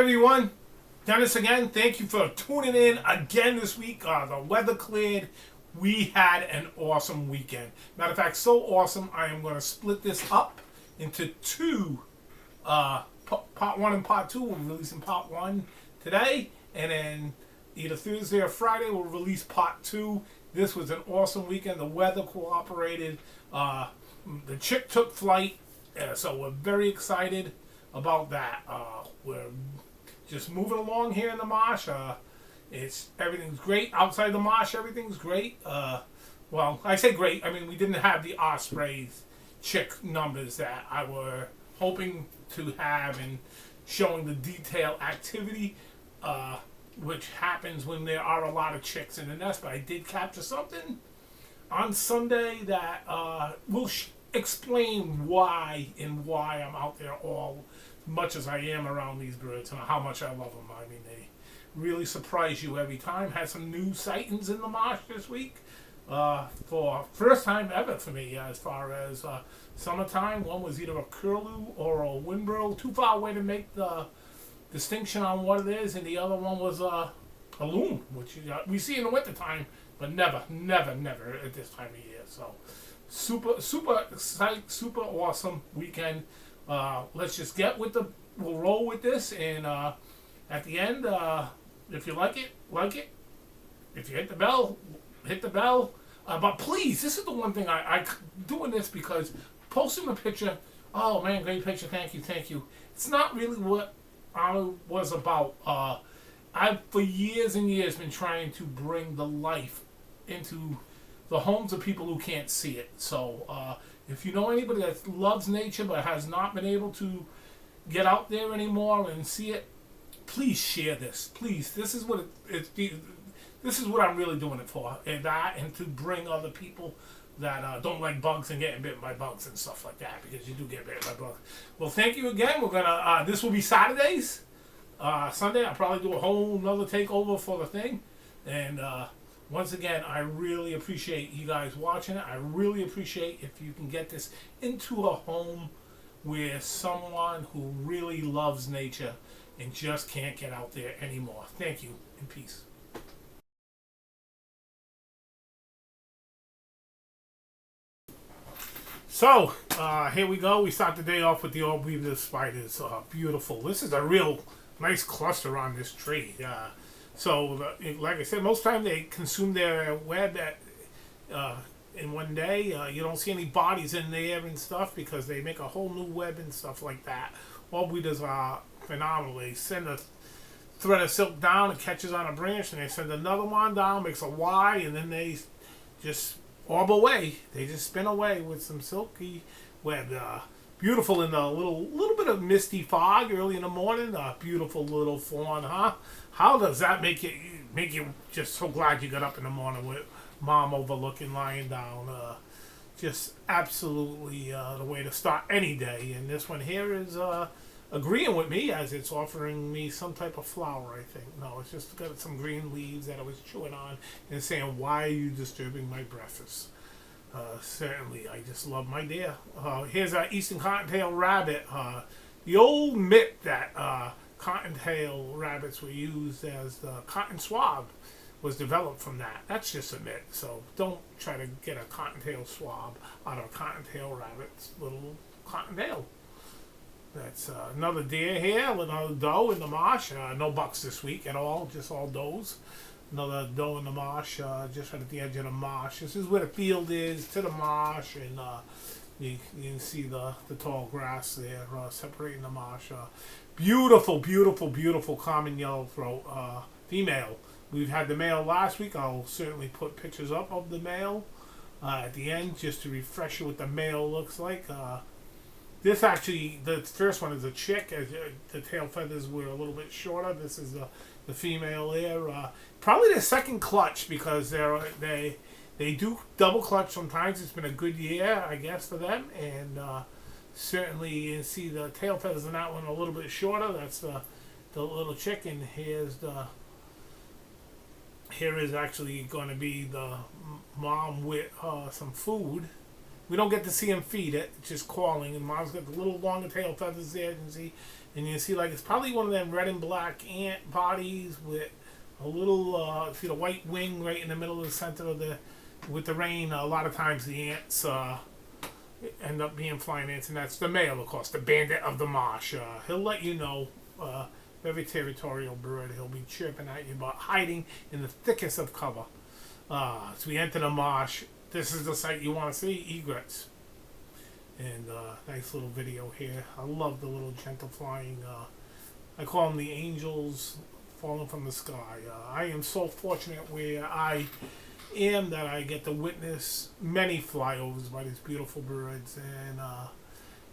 everyone, Dennis again. Thank you for tuning in again this week. The weather cleared. We had an awesome weekend. Matter of fact, so awesome, I am going to split this up into two, part one and part two. We're releasing part one today, and then either Thursday or Friday we'll release part two. This was an awesome weekend. The weather cooperated. The chick took flight, so we're very excited about that. We're just moving along here in the Marsh. Everything's great outside the Marsh. Everything's great. Well, I say great. I mean, we didn't have the OSPREY's chick numbers that I were hoping to have, and showing the detail activity, which happens when there are a lot of chicks in the nest. But I did capture something on Sunday that will explain why I'm out there all much as I am around these birds and how much I love them. I mean, they really surprise you every time. Had some new sightings in the Marsh this week, for first time ever for me as far as summertime. One was either a curlew or a windrow, too far away to make the distinction on what it is, and the other one was a loon, which we see in the wintertime, but never at this time of year. So super exciting, super awesome weekend. Let's just we'll roll with this, and at the end, if you like it. If you hit the bell, hit the bell. But please, this is the one thing I doing this because posting a picture, oh man, great picture, thank you. It's not really what I was about. I've for years and years been trying to bring the life into the homes of people who can't see it. So if you know anybody that loves nature but has not been able to get out there anymore and see it, please share this. Please, this is what this is what I'm really doing it for, and to bring other people that don't like bugs and getting bitten by bugs and stuff like that, because you do get bitten by bugs. Well, thank you again. We're gonna this will be Saturdays. Sunday I'll probably do a whole another takeover for the thing, and once again, I really appreciate you guys watching it. I really appreciate if you can get this into a home where someone who really loves nature and just can't get out there anymore. Thank you, and peace. So, here we go. We start the day off with the all-weaver spiders. Beautiful. This is a real nice cluster on this tree. So, like I said, most time they consume their web in one day. You don't see any bodies in there and stuff because they make a whole new web and stuff like that. All-weavers are phenomenal. They send a thread of silk down, it catches on a branch, and they send another one down, makes a Y, and then they just orb away. They just spin away with some silky web. Beautiful in the little bit of misty fog early in the morning. Beautiful little fawn, huh? How does that make you just so glad you got up in the morning with mom overlooking, lying down? Just absolutely the way to start any day. And this one here is agreeing with me as it's offering me some type of flower, I think. No, it's just got some green leaves that I was chewing on and saying, why are you disturbing my breakfast? Certainly, I just love my deer. Here's our eastern cottontail rabbit. The old myth that cottontail rabbits were used as the cotton swab was developed from that. That's just a myth. So don't try to get a cottontail swab out of a cottontail rabbit's little cottontail. That's another deer here, another doe in the marsh. No bucks this week at all, just all does. Another doe in the marsh, just right at the edge of the marsh. This is where the field is to the marsh, and you can see the tall grass there separating the marsh. Beautiful common yellow throat female. We've had the male last week. I'll certainly put pictures up of the male at the end just to refresh you what the male looks like. This actually, the first one is a chick. The tail feathers were a little bit shorter. This is the female there. Probably the second clutch because they do double clutch sometimes. It's been a good year, I guess, for them. And certainly you see the tail feathers in that one a little bit shorter. That's the little chick. And here is actually going to be the mom with some food. We don't get to see him feed it. It's just calling. And Mom's got the little longer tail feathers there. And you see, like, it's probably one of them red and black ant bodies with a little, see the white wing right in the middle of the center of the, with the rain. A lot of times the ants end up being flying ants, and that's the male, of course, the bandit of the marsh. He'll let you know. Very territorial bird. He'll be chirping at you, but hiding in the thickest of cover. As we enter the marsh, this is the sight you want to see, egrets. And nice little video here. I love the little gentle flying. I call them the angels falling from the sky. I am so fortunate where I am that I get to witness many flyovers by these beautiful birds, and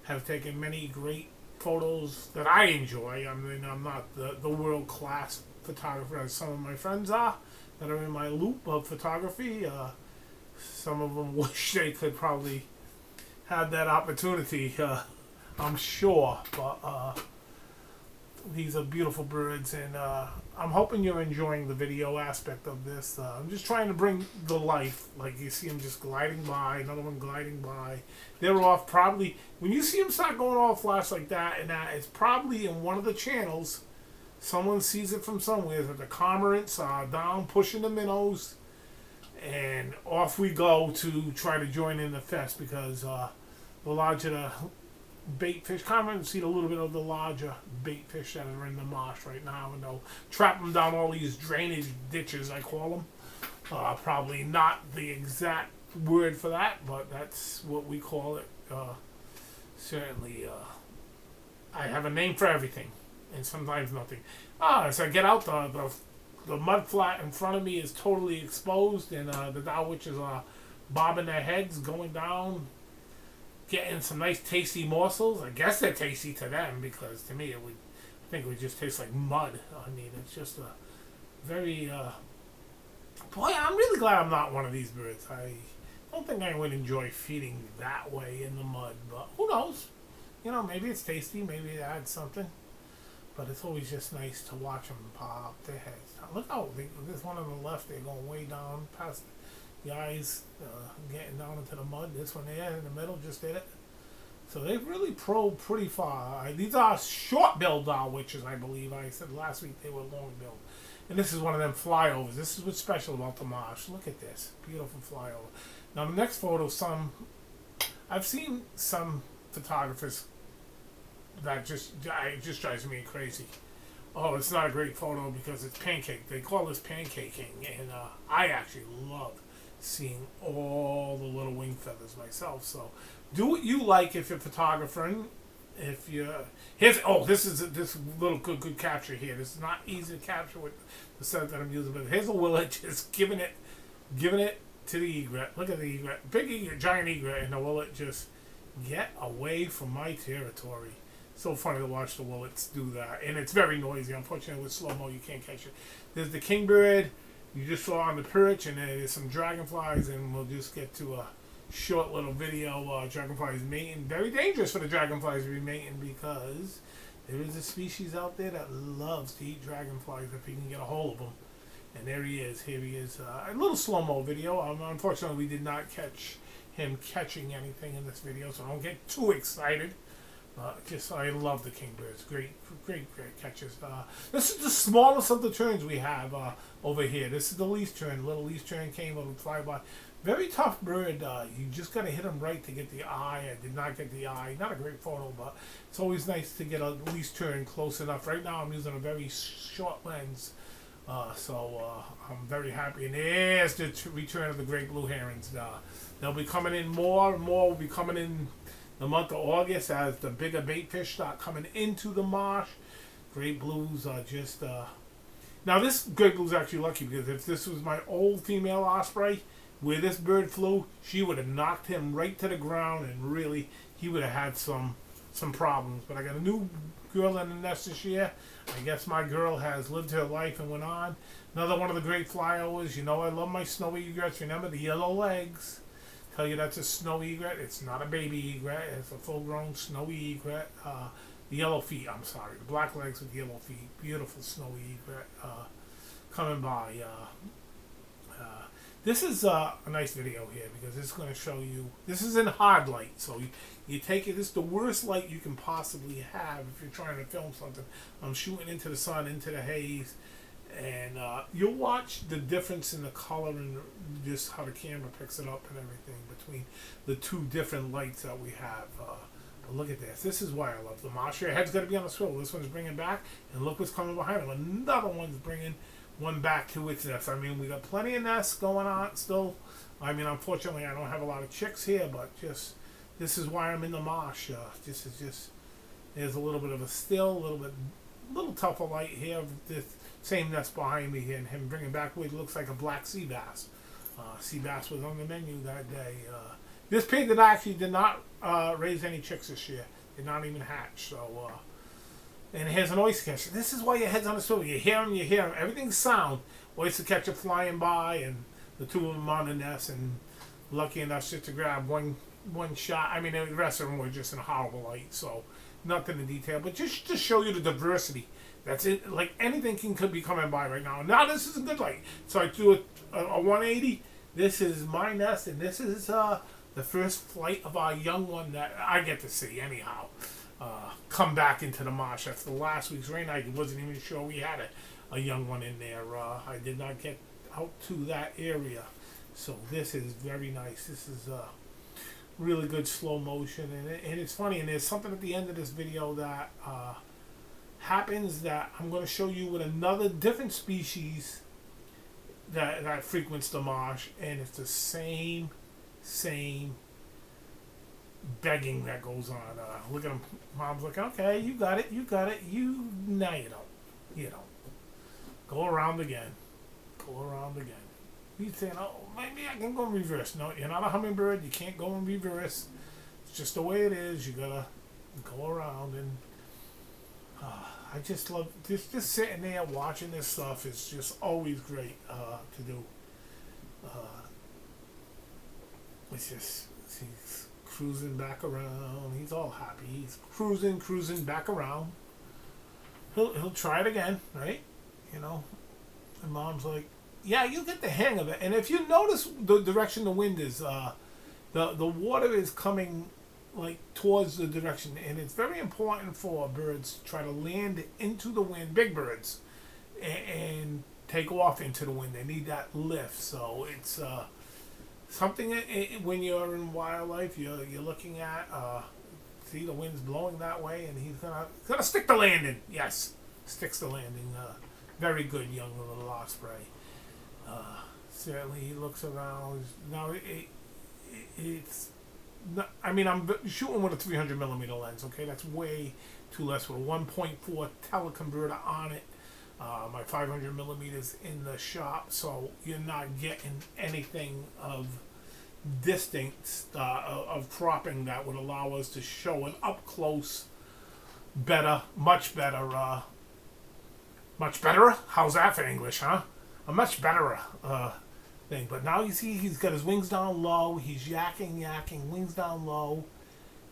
have taken many great photos that I enjoy. I mean, I'm not the world-class photographer as some of my friends are that are in my loop of photography. Some of them wish they could probably have that opportunity, I'm sure, but these are beautiful birds, and I'm hoping you're enjoying the video aspect of this. I'm just trying to bring the life, like you see them just gliding by, another one gliding by. They're off probably, when you see them start going off flash like that, and that, it's probably in one of the channels. Someone sees it from somewhere, that the cormorants are down pushing the minnows, and off we go to try to join in the fest, because the larger the bait fish, cormorants see a little bit of the larger bait fish that are in the marsh right now, and they'll trap them down all these drainage ditches, I call them. Probably not the exact word for that, but that's what we call it. Certainly, I have a name for everything, and sometimes nothing. As I get out, the mud flat in front of me is totally exposed, and the dowitches are bobbing their heads, going down, getting some nice tasty morsels. I guess they're tasty to them, because to me I think it would just taste like mud. I mean, it's just a very, boy, I'm really glad I'm not one of these birds. I don't think I would enjoy feeding that way in the mud, but who knows? You know, maybe it's tasty, maybe it adds something. But it's always just nice to watch them pop their heads. Now, look out, there's one on the left, they're going way down past the eyes, getting down into the mud. This one there in the middle just did it. So they've really probed pretty far. These are short-billed dowitches, I believe. I said last week they were long-billed. And this is one of them flyovers. This is what's special about the marsh. Look at this. Beautiful flyover. Now the next photo, I've seen some photographers that just drives me crazy. Oh, it's not a great photo because it's pancake. They call this pancaking, and I actually love seeing all the little wing feathers myself. So do what you like if you're photographing. If you this is this little good capture here. This is not easy to capture with the set that I'm using, but here's a willet just giving it to the egret. Look at the egret, big egret, giant egret, and the willet just get away from my territory. So funny to watch the willets do that, and it's very noisy. Unfortunately, with slow mo, you can't catch it. There's the kingbird you just saw on the perch, and there's some dragonflies, and we'll just get to a short little video. Dragonflies mating. Very dangerous for the dragonflies to be mating, because there is a species out there that loves to eat dragonflies if you can get a hold of them. And there he is. Here he is. A little slow mo video. Unfortunately, we did not catch him catching anything in this video, so don't get too excited. I love the kingbirds. Great catches. This is the smallest of the terns we have over here. This is the least tern. Little least tern came over and fly by. Very tough bird. You just got to hit him right to get the eye. I did not get the eye. Not a great photo, but it's always nice to get a least tern close enough. Right now I'm using a very short lens. So I'm very happy. And there's the return of the great blue herons. They'll be coming in more and more. Will be coming in the month of August as the bigger bait fish start coming into the marsh. Great blues are just... Now this great blue's actually lucky, because if this was my old female osprey, where this bird flew, she would have knocked him right to the ground, and really, he would have had some problems. But I got a new girl in the nest this year. I guess my girl has lived her life and went on. Another one of the great flyovers. You know I love my snowy egrets. Remember the yellow legs? Tell you that's a snowy egret. It's not a baby egret. It's a full-grown snowy egret. The yellow feet, I'm sorry. The black legs with yellow feet. Beautiful snowy egret coming by. This is a nice video here because it's going to show you. This is in hard light, so you take it. This is the worst light you can possibly have if you're trying to film something. I'm shooting into the sun, into the haze, and you'll watch the difference in the color and just how the camera picks it up and everything between the two different lights that we have. But look at this. This is why I love the Marsh. Your head's got to be on the swivel. This one's bringing back, and look what's coming behind him. Another one's bringing one back to its nest. I mean, we got plenty of nests going on still. I mean, unfortunately, I don't have a lot of chicks here, but just this is why I'm in the marsh. This is just, there's a little bit of a still, a little tougher light here. This same nest behind me here, and him bringing back what looks like a black sea bass. Sea bass was on the menu that day. This pig did not raise any chicks this year. Did not even hatch. So. And here's an oyster catcher. This is why your head's on the swivel. You hear them. Everything's sound. Oyster catcher flying by, and the two of them on the nest, and lucky enough just to grab one shot. I mean, the rest of them were just in horrible light, so nothing in detail. But just to show you the diversity. That's it. Like, anything could be coming by right now. Now this is a good light. So I do a 180. This is my nest, and this is the first flight of our young one that I get to see anyhow. Come back into the marsh. After last week's rain, I wasn't even sure we had a young one in there. I did not get out to that area. So this is very nice. This is really good slow motion. And it's funny, and there's something at the end of this video that happens that I'm going to show you with another different species that frequents the marsh. And it's the same begging that goes on. Look at him. Mom's like, okay, you got it. Now you don't. Go around again. He's saying, oh, maybe I can go in reverse. No, you're not a hummingbird. You can't go in reverse. It's just the way it is. You gotta go around. And I just love just sitting there watching this stuff. Is just always great to do. It's just he's cruising back around. He's all happy. He's cruising back around. He'll try it again, right? You know. And Mom's like, yeah, you get the hang of it. And if you notice the direction the wind is, the water is coming like towards the direction, and it's very important for birds to try to land into the wind, big birds, and take off into the wind. They need that lift. So it's something when you're in wildlife, you're looking at. See, the wind's blowing that way, and he's gonna stick the landing. Yes, sticks the landing. Very good young little osprey. Certainly, he looks around. Now it's. Not, I mean, I'm shooting with a 300mm lens. Okay, that's way too less with a 1.4 teleconverter on it. My 500mm in the shop, so you're not getting anything of distinct of cropping that would allow us to show an up close better, much better. How's that for English, huh? A much better thing. But now you see he's got his wings down low. He's yakking, wings down low.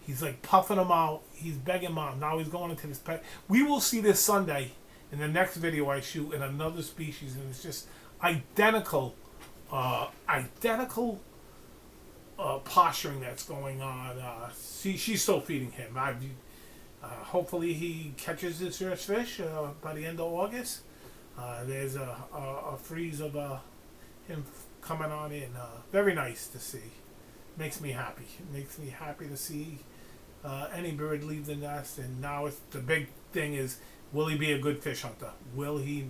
He's like puffing them out. He's begging Mom. Now he's going into this pet. We will see this Sunday in the next video I shoot in another species, and it's just identical posturing that's going on. She's still feeding him. Hopefully he catches his first fish by the end of August. There's a freeze of him coming on in. Very nice to see. Makes me happy. Makes me happy to see any bird leave the nest. And now the big thing is, will he be a good fish hunter? Will he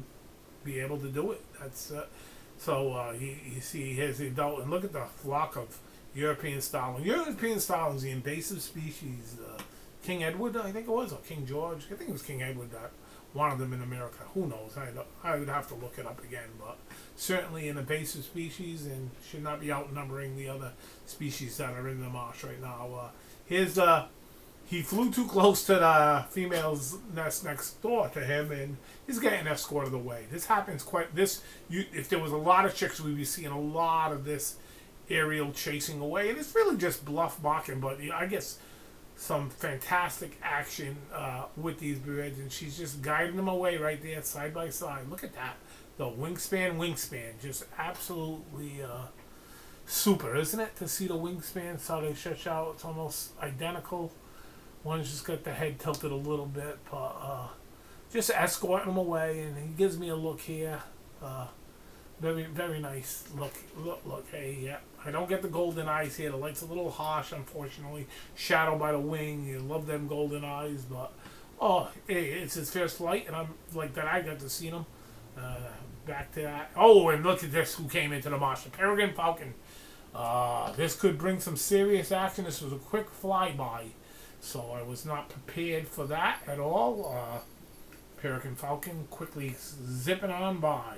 be able to do it? That's you see here's the adult, and look at the flock of European starlings. European starlings, the invasive species. King Edward, I think it was, or King George. I think it was King Edward that wanted them in America. Who knows? I would have to look it up again, but certainly an invasive species and should not be outnumbering the other species that are in the marsh right now. He flew too close to the female's nest next door to him, and he's getting escorted away. This happens if there was a lot of chicks, we'd be seeing a lot of this aerial chasing away, and it's really just bluff barking, but I guess some fantastic action with these birds, and she's just guiding them away right there, side by side. Look at that. The wingspan, just absolutely super, isn't it? To see the wingspan, how they stretch out, it's almost identical. One's just got the head tilted a little bit, but just escorting them away, and he gives me a look here. Very, very nice. Look. Hey, yeah. I don't get the golden eyes here. The light's a little harsh, unfortunately. Shadowed by the wing. You love them golden eyes, but hey, it's his first flight, and I'm like that. I got to see him. Back to that. Oh, and look at this. Who came into the marsh? The peregrine falcon. This could bring some serious action. This was a quick flyby, so I was not prepared for that at all. Peregrine falcon quickly zipping on by.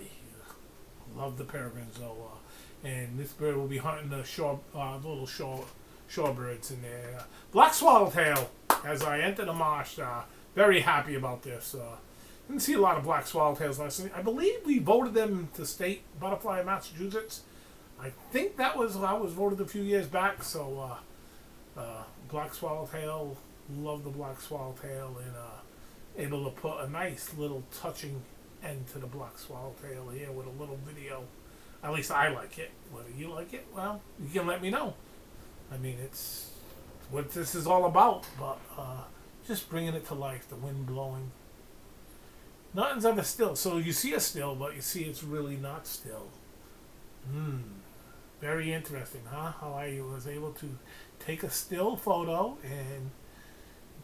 Love the peregrines though, and this bird will be hunting the little shorebirds in there. Black swallowtail. As I enter the marsh, very happy about this. Didn't see a lot of black swallowtails last night. I believe we voted them to state butterfly in Massachusetts. I think that was I was voted a few years back. So black swallowtail, love the black swallowtail, and able to put a nice little touching end to the black swallowtail here with a little video. At least I like it. Whether you like it, well, you can let me know. I mean, it's what this is all about, but just bringing it to life. The wind blowing. Nothing's ever still. So you see a still, but you see it's really not still. Very interesting, huh? How I was able to take a still photo and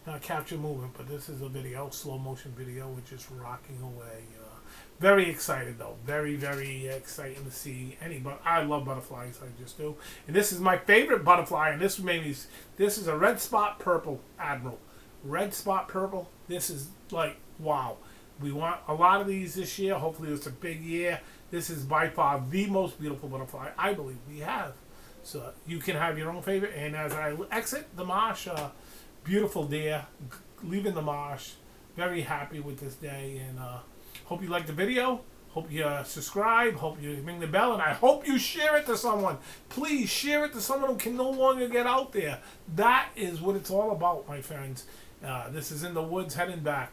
not capture movement, but this is a video, slow motion video, which is rocking away. Very excited though, very, very exciting to see any. But I love butterflies, I just do. And this is my favorite butterfly, and this is a red spot purple admiral. Red spot purple. This is like wow. We want a lot of these this year. Hopefully, it's a big year. This is by far the most beautiful butterfly I believe we have. So you can have your own favorite. And as I exit the marsh, beautiful deer leaving the marsh. Very happy with this day, and hope you like the video. Hope you subscribe. Hope you ring the bell, and I hope you share it to someone. Please share it to someone who can no longer get out there. That is what it's all about, my friends. This is In the Woods heading back.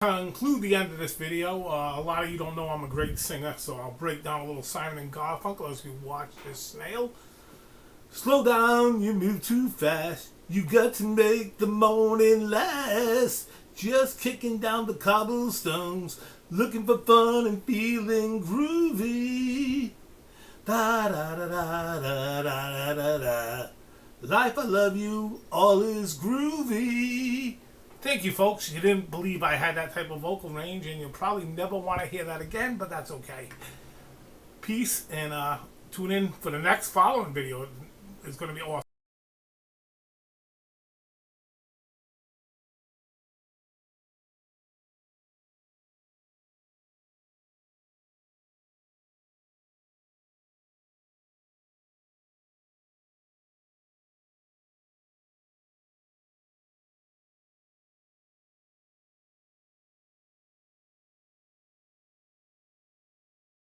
To conclude the end of this video, a lot of you don't know I'm a great singer, so I'll break down a little Simon and Garfunkel as you watch this snail. Slow down, you move too fast. You got to make the morning last. Just kicking down the cobblestones, looking for fun and feeling groovy. Da da da da da da da da. Life, I love you, all is groovy. Thank you, folks. You didn't believe I had that type of vocal range, and you'll probably never want to hear that again, but that's okay. Peace, and tune in for the next following video. It's going to be awesome.